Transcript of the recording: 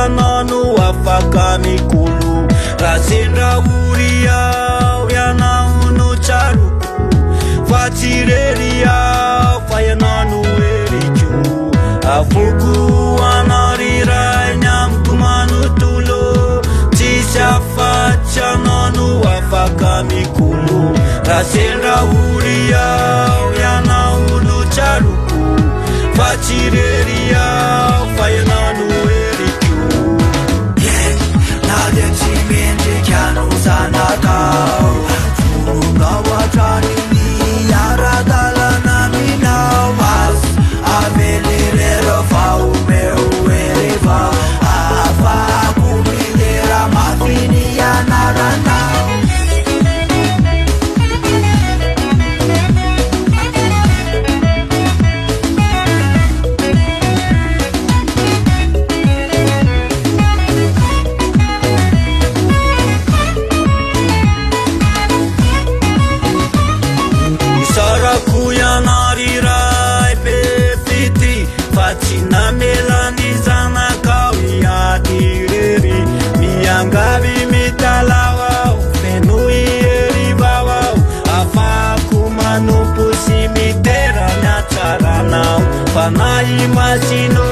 Nano afaka mikolo raha sendra ory aho ianao no tsaroako fa tsy rery aho fa ianao no heriko afoko anao riray ny amiko manontolo tsisy afatsy anao no afaka mikolo raha sendra ory aho ianao no tsaroako fa tsy rery aho fa ianao no zanakao furunao atrany ny ara-dalana minao azy avelirero fa omeo ereva afako milera mafiny anaranao tsy namelany zanakao iadirery miangavy mitalao ao feno ierivao ao afako manompo sy mitera ny atsaranao fa nahy masino